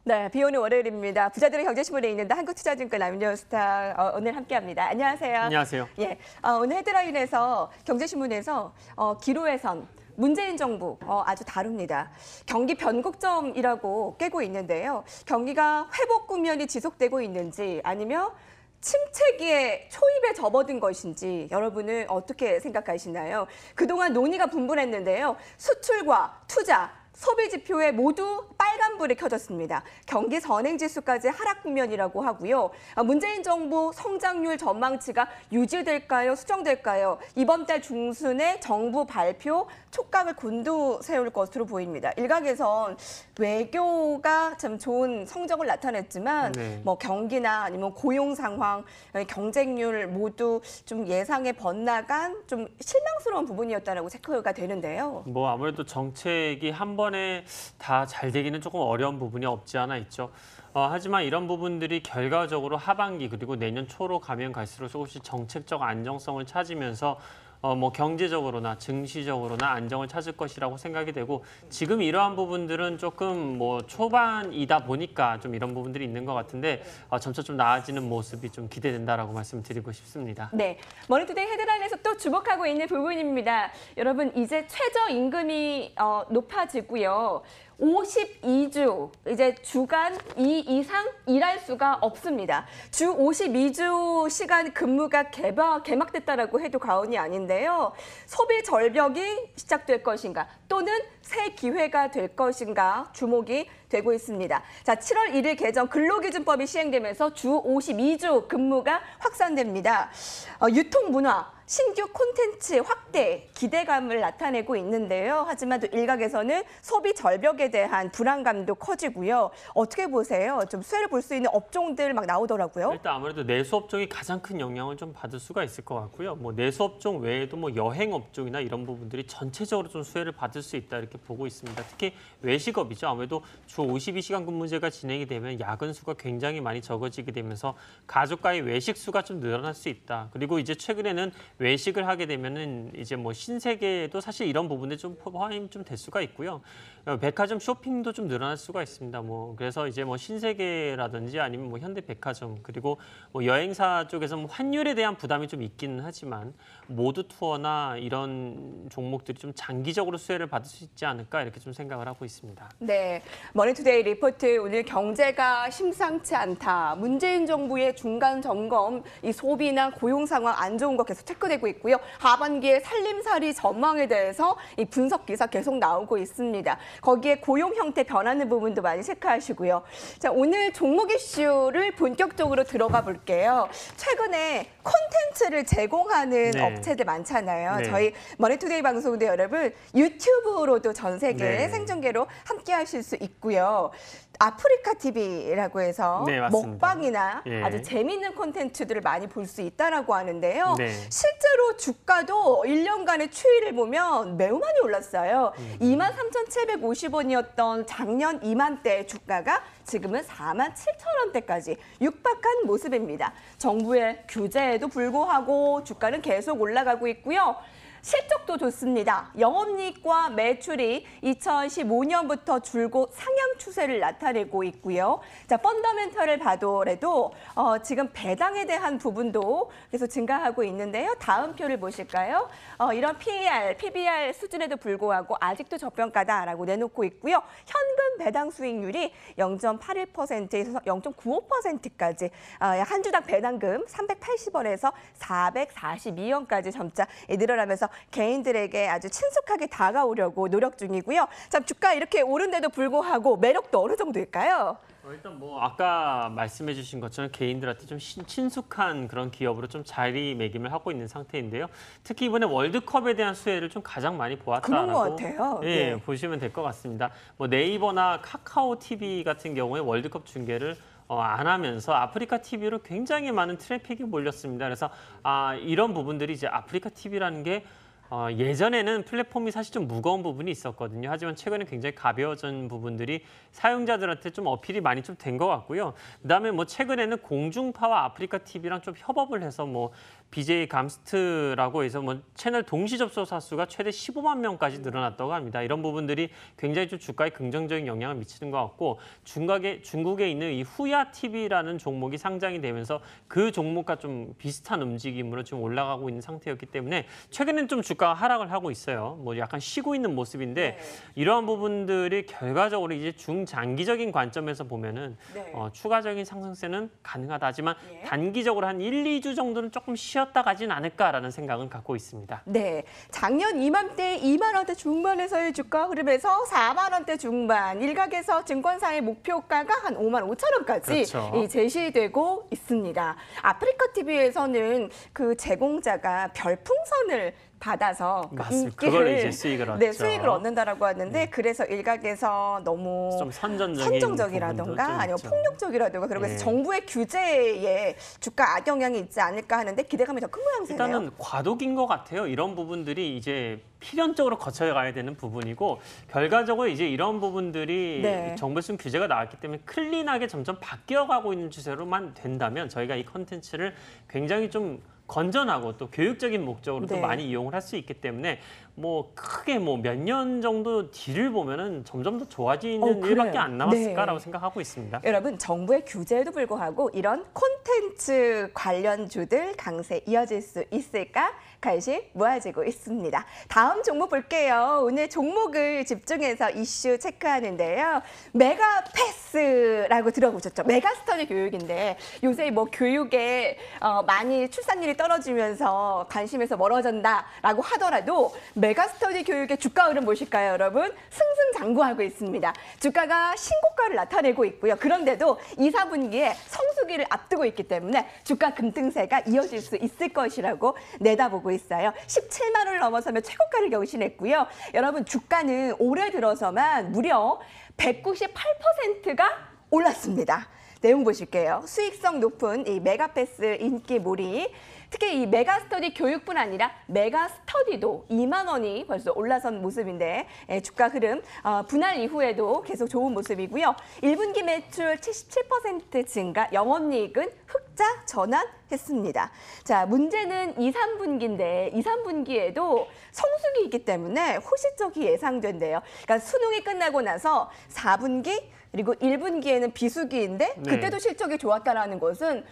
네, 비 오는 월요일입니다. 부자들의 경제신문에 있는데 한국투자증권 라미녀스타 오늘 함께합니다. 안녕하세요. 안녕하세요. 예, 오늘 헤드라인에서 경제신문에서 기로에선 문재인 정부 아주 다릅니다. 경기 변곡점이라고 깨고 있는데요. 경기가 회복 국면이 지속되고 있는지 아니면 침체기에 초입에 접어든 것인지 여러분은 어떻게 생각하시나요? 그동안 논의가 분분했는데요. 수출과 투자, 소비 지표에 모두 빨간불이 켜졌습니다. 경기 선행지수까지 하락 국면이라고 하고요. 문재인 정부 성장률 전망치가 유지될까요? 수정될까요? 이번 달 중순에 정부 발표 촉각을 곤두세울 것으로 보입니다. 일각에선 외교가 참 좋은 성적을 나타냈지만 뭐 경기나 아니면 고용 상황, 경쟁률 모두 좀 예상에 벗나간 좀 실망스러운 부분이었다라고 체크가 되는데요. 뭐 아무래도 정책이 한 번에 다 잘 되기는 조금 어려운 부분이 없지 않아 있죠. 하지만 이런 부분들이 결과적으로 하반기 그리고 내년 초로 가면 갈수록 조금씩 정책적 안정성을 찾으면서 뭐 경제적으로나 증시적으로나 안정을 찾을 것이라고 생각이 되고 지금 이러한 부분들은 조금 뭐 초반이다 보니까 좀 이런 부분들이 있는 것 같은데 점차 좀 나아지는 모습이 좀 기대된다라고 말씀드리고 싶습니다. 네, 머니투데이 헤드라인에서 또 주목하고 있는 부분입니다. 여러분 이제 최저임금이 높아지고요. 52주, 이제 주간 2 이상 일할 수가 없습니다. 주 52주 시간 근무가 개막됐다라고 해도 과언이 아닌데요. 소비 절벽이 시작될 것인가 또는 새 기회가 될 것인가 주목이 되고 있습니다. 자, 7월 1일 개정 근로기준법이 시행되면서 주 52주 근무가 확산됩니다. 유통문화, 신규 콘텐츠 확대, 기대감을 나타내고 있는데요. 하지만 또 일각에서는 소비 절벽에 대한 불안감도 커지고요. 어떻게 보세요? 좀 수혜를 볼 수 있는 업종들 막 나오더라고요. 일단 아무래도 내수업종이 가장 큰 영향을 좀 받을 수가 있을 것 같고요. 뭐 내수업종 외에도 뭐 여행업종이나 이런 부분들이 전체적으로 좀 수혜를 받을 수 있다 이렇게 보고 있습니다. 특히 외식업이죠. 아무래도 주 52시간 근무제가 진행이 되면 야근 수가 굉장히 많이 적어지게 되면서 가족과의 외식 수가 좀 늘어날 수 있다. 그리고 이제 최근에는 외식을 하게 되면은 이제 뭐 신세계도 사실 이런 부분에 좀 포함이 좀 될 수가 있고요. 백화점 쇼핑도 좀 늘어날 수가 있습니다. 뭐 그래서 이제 뭐 신세계라든지 아니면 뭐 현대백화점 그리고 뭐 여행사 쪽에서 뭐 환율에 대한 부담이 좀 있기는 하지만 모두 투어나 이런 종목들이 좀 장기적으로 수혜를 받을 수 있지 않을까 이렇게 좀 생각을 하고 있습니다. 네, 머니투데이 리포트 오늘 경제가 심상치 않다. 문재인 정부의 중간 점검, 이 소비나 고용 상황 안 좋은 거 계속 체크되고 있고요. 하반기에 살림살이 전망에 대해서 이 분석 기사 계속 나오고 있습니다. 거기에 고용 형태 변하는 부분도 많이 체크하시고요. 자, 오늘 종목 이슈를 본격적으로 들어가 볼게요. 최근에 콘텐츠를 제공하는 업체들 많잖아요. 네. 저희 머니투데이 방송도 여러분 유튜브로도 전 세계 생중계로 함께 하실 수 있고요. 아프리카 TV라고 해서 먹방이나 아주 재미있는 콘텐츠들을 많이 볼 수 있다라고 하는데요. 실제로 주가도 1년간의 추이를 보면 매우 많이 올랐어요. 23,750원이었던 작년 이맘때 주가가 지금은 47,000원대까지 육박한 모습입니다. 정부의 규제에도 불구하고 주가는 계속 올라가고 있고요. 실적도 좋습니다. 영업이익과 매출이 2015년부터 줄곧 상향 추세를 나타내고 있고요. 자, 펀더멘털을 봐도라도 지금 배당에 대한 부분도 계속 증가하고 있는데요. 다음 표를 보실까요? 이런 PER, PBR 수준에도 불구하고 아직도 저평가다라고 내놓고 있고요. 현금 배당 수익률이 0.81%에서 0.95%까지 한 주당 배당금 380원에서 442원까지 점차 늘어나면서 개인들에게 아주 친숙하게 다가오려고 노력 중이고요. 참 주가 이렇게 오른데도 불구하고 매력도 어느 정도일까요? 일단 뭐 아까 말씀해 주신 것처럼 개인들한테 좀 친숙한 그런 기업으로 좀 자리매김을 하고 있는 상태인데요. 특히 이번에 월드컵에 대한 수혜를 좀 가장 많이 보았다라고 그런 것 같아요. 보시면 될 것 같습니다. 뭐 네이버나 카카오 TV 같은 경우에 월드컵 중계를 안 하면서 아프리카 TV로 굉장히 많은 트래픽이 몰렸습니다. 그래서 이런 부분들이 이제 아프리카 TV라는 게 예전에는 플랫폼이 사실 좀 무거운 부분이 있었거든요. 하지만 최근에 굉장히 가벼워진 부분들이 사용자들한테 좀 어필이 많이 좀 된 것 같고요. 그다음에 뭐 최근에는 공중파와 아프리카 TV랑 좀 협업을 해서 뭐 BJ 감스트라고 해서 뭐 채널 동시 접속 사수가 최대 15만 명까지 늘어났다고 합니다. 이런 부분들이 굉장히 좀 주가에 긍정적인 영향을 미치는 것 같고 중국에 있는 이 후야 TV라는 종목이 상장이 되면서 그 종목과 좀 비슷한 움직임으로 지금 올라가고 있는 상태였기 때문에 최근에는 좀 주가가 하락을 하고 있어요. 뭐 약간 쉬고 있는 모습인데 이러한 부분들이 결과적으로 이제 중장기적인 관점에서 보면은 추가적인 상승세는 가능하다. 하지만 단기적으로 한 1, 2주 정도는 조금 쉬었다 가진 않을까라는 생각은 갖고 있습니다. 네, 작년 이맘때 2만 원대 중반에서의 주가 흐름에서 4만 원대 중반, 일각에서 증권사의 목표가가 한 5만 5천 원까지 그렇죠. 제시되고 있습니다. 아프리카 TV에서는 그 제공자가 별풍선을 받아서 맞습니다. 그걸로 이제 수익을 얻죠. 수익을 얻는다라고 하는데 그래서 일각에서 너무 좀 선정적이라던가 선정적이라던가 아니면 폭력적이라던가 그러고 해서 네. 정부의 규제에 주가 악영향이 있지 않을까 하는데 기대감이 더 큰 모양새네요. 일단은 과도기인 것 같아요. 이런 부분들이 이제 필연적으로 거쳐가야 되는 부분이고 결과적으로 이제 이런 부분들이 정부에서 좀 규제가 나왔기 때문에 클린하게 점점 바뀌어가고 있는 추세로만 된다면 저희가 이 컨텐츠를 굉장히 좀 건전하고 또 교육적인 목적으로 또 많이 이용을 할 수 있기 때문에 뭐 크게 뭐 몇 년 정도 뒤를 보면은 점점 더 좋아지는 일밖에 안 남았을까라고 생각하고 있습니다. 여러분 정부의 규제에도 불구하고 이런 콘텐츠 관련주들 강세 이어질 수 있을까? 관심 모아지고 있습니다. 다음 종목 볼게요. 오늘 종목을 집중해서 이슈 체크하는데요. 메가패스라고 들어보셨죠? 메가스터디 교육인데 요새 뭐 교육에 많이 출산율이 떨어지면서 관심에서 멀어진다라고 하더라도 메가스터디 교육의 주가 흐름 보실까요, 여러분? 승승장구하고 있습니다. 주가가 신고가를 나타내고 있고요. 그런데도 2, 4분기에 성수기를 앞두고 있기 때문에 주가 급등세가 이어질 수 있을 것이라고 내다보고 있어요. 17만 원을 넘어서며 최고가를 경신했고요. 여러분 주가는 올해 들어서만 무려 198%가 올랐습니다. 내용 보실게요. 수익성 높은 이 메가패스 인기몰이 특히 이 메가스터디 교육뿐 아니라 메가스터디도 2만 원이 벌써 올라선 모습인데 주가 흐름 분할 이후에도 계속 좋은 모습이고요. 1분기 매출 77% 증가, 영업이익은 흑자 전환했습니다. 자, 문제는 2, 3분기인데 2, 3분기에도 성수기이기 때문에 호실적이 예상된대요. 그러니까 수능이 끝나고 나서 4분기 그리고 1분기에는 비수기인데 그때도 실적이 좋았다라는 것은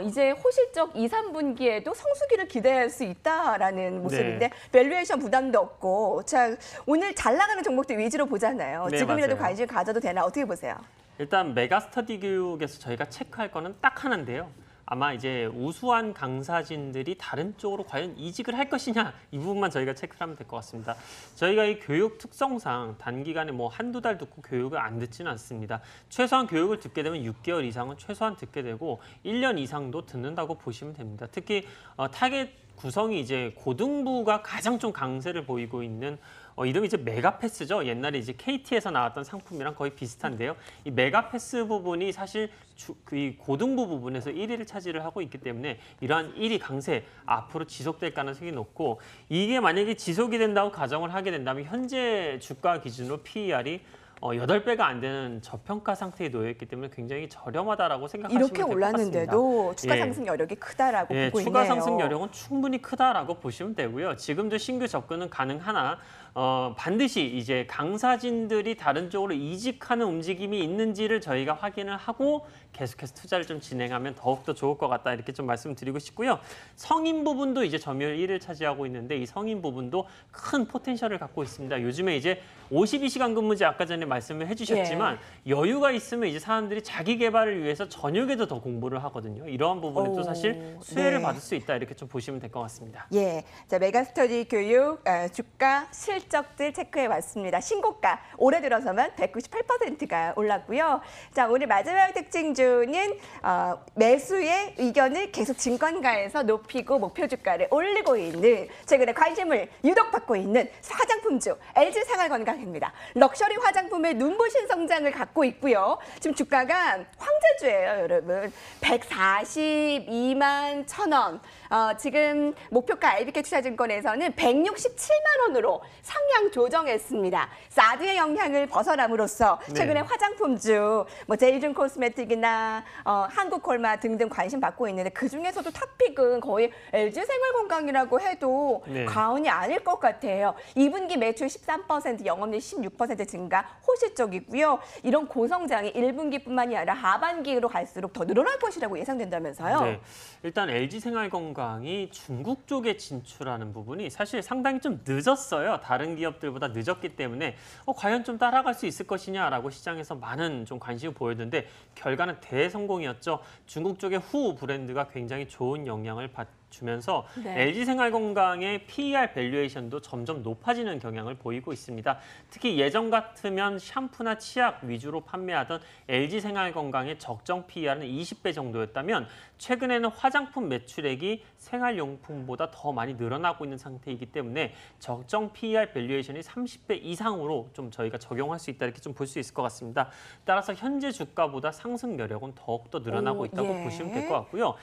이제 호실적 2, 3분기에도 성수기를 기대할 수 있다라는 모습인데 밸류에이션 부담도 없고 자 오늘 잘 나가는 종목들 위주로 보잖아요. 지금이라도 맞아요. 관심 가져도 되나 어떻게 보세요? 일단 메가스터디 교육에서 저희가 체크할 거는 딱 하나인데요. 아마 이제 우수한 강사진들이 다른 쪽으로 과연 이직을 할 것이냐 이 부분만 저희가 체크를 하면 될 것 같습니다. 저희가 이 교육 특성상 단기간에 뭐 한두 달 듣고 교육을 안 듣지는 않습니다. 최소한 교육을 듣게 되면 6개월 이상은 최소한 듣게 되고 1년 이상도 듣는다고 보시면 됩니다. 특히 타겟 구성이 이제 고등부가 가장 좀 강세를 보이고 있는 이름이 이제 메가패스죠. 옛날에 이제 KT에서 나왔던 상품이랑 거의 비슷한데요. 이 메가패스 부분이 사실 이 고등부 부분에서 1위를 차지를 하고 있기 때문에 이러한 1위 강세 앞으로 지속될 가능성이 높고 이게 만약에 지속이 된다고 가정을 하게 된다면 현재 주가 기준으로 PER이 8배가 안 되는 저평가 상태에 놓여있기 때문에 굉장히 저렴하다라고 생각하시면 될 것 같습니다. 이렇게 올랐는데도 추가 상승 여력이 크다라고 보고 있네요. 추가 상승 여력은 충분히 크다라고 보시면 되고요. 지금도 신규 접근은 가능하나 반드시 이제 강사진들이 다른 쪽으로 이직하는 움직임이 있는지를 저희가 확인을 하고 계속해서 투자를 좀 진행하면 더욱더 좋을 것 같다 이렇게 좀 말씀드리고 싶고요. 성인 부분도 이제 점유율 1위를 차지하고 있는데 이 성인 부분도 큰 포텐셜을 갖고 있습니다. 요즘에 이제 52시간 근무제 아까 전에 말씀을 해주셨지만 여유가 있으면 이제 사람들이 자기 개발을 위해서 저녁에도 더 공부를 하거든요. 이러한 부분에도 사실 수혜를 받을 수 있다 이렇게 좀 보시면 될 것 같습니다. 자 메가스터디 교육 주가 실적들 체크해봤습니다. 신고가 올해 들어서만 198%가 올랐고요. 자 오늘 마지막 특징주는 매수의 의견을 계속 증권가에서 높이고 목표 주가를 올리고 있는 최근에 관심을 유독 받고 있는 화장품주 LG 생활건강입니다. 럭셔리 화장품 화장품의 눈부신 성장을 갖고 있고요. 지금 주가가 황제주예요, 여러분. 142만 1,000원. 지금 목표가 IBK투자증권에서는 167만 원으로 상향 조정했습니다. 사드의 영향을 벗어남으로써 최근에 화장품주, 뭐 제이준 코스메틱이나 한국콜마 등등 관심 받고 있는데 그 중에서도 탑픽은 거의 LG생활건강이라고 해도 과언이 아닐 것 같아요. 2분기 매출 13%, 영업이익 16% 증가, 호시적이고요. 이런 고성장이 1분기뿐만이 아니라 하반기로 갈수록 더 늘어날 것이라고 예상된다면서요. 네, 일단 LG생활건강이 중국 쪽에 진출하는 부분이 사실 상당히 좀 늦었어요. 다른 기업들보다 늦었기 때문에 과연 좀 따라갈 수 있을 것이냐라고 시장에서 많은 좀 관심을 보였는데 결과는 대성공이었죠. 중국 쪽의 후 브랜드가 굉장히 좋은 영향을 주면서 LG생활건강의 PER 밸류에이션도 점점 높아지는 경향을 보이고 있습니다. 특히 예전 같으면 샴푸나 치약 위주로 판매하던 LG생활건강의 적정 PER은 20배 정도였다면 최근에는 화장품 매출액이 생활용품보다 더 많이 늘어나고 있는 상태이기 때문에 적정 PER 밸류에이션이 30배 이상으로 좀 저희가 적용할 수 있다 이렇게 좀 볼 수 있을 것 같습니다. 따라서 현재 주가보다 상승 여력은 더욱더 늘어나고 있다고 보시면 될 것 같고요.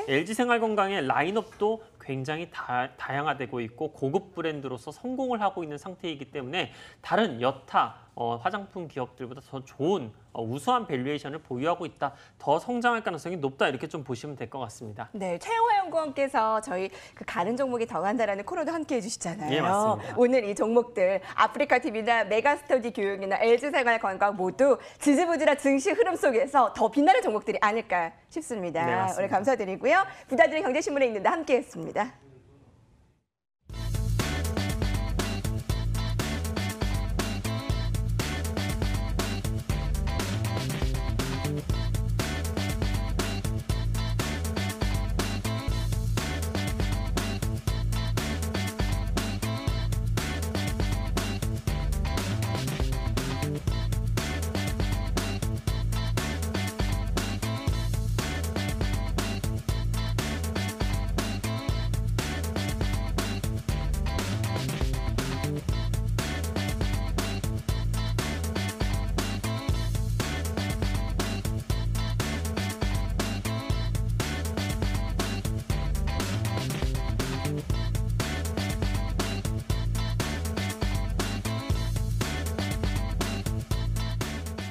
LG생활건강의 라인업도 굉장히 다양화되고 있고 고급 브랜드로서 성공을 하고 있는 상태이기 때문에 다른 여타 화장품 기업들보다 더 좋은 우수한 밸류에이션을 보유하고 있다. 더 성장할 가능성이 높다. 이렇게 좀 보시면 될 것 같습니다. 네, 최영화 연구원께서 저희 그 가는 종목이 더간다라는 코너도 함께 해주시잖아요. 예, 맞습니다. 오늘 이 종목들 아프리카 TV나 메가스터디 교육이나 LG생활건강 모두 지지부진한 증시 흐름 속에서 더 빛나는 종목들이 아닐까 싶습니다. 네, 맞습니다. 오늘 감사드리고요. 부자들의 경제신문에 있는데 함께했습니다.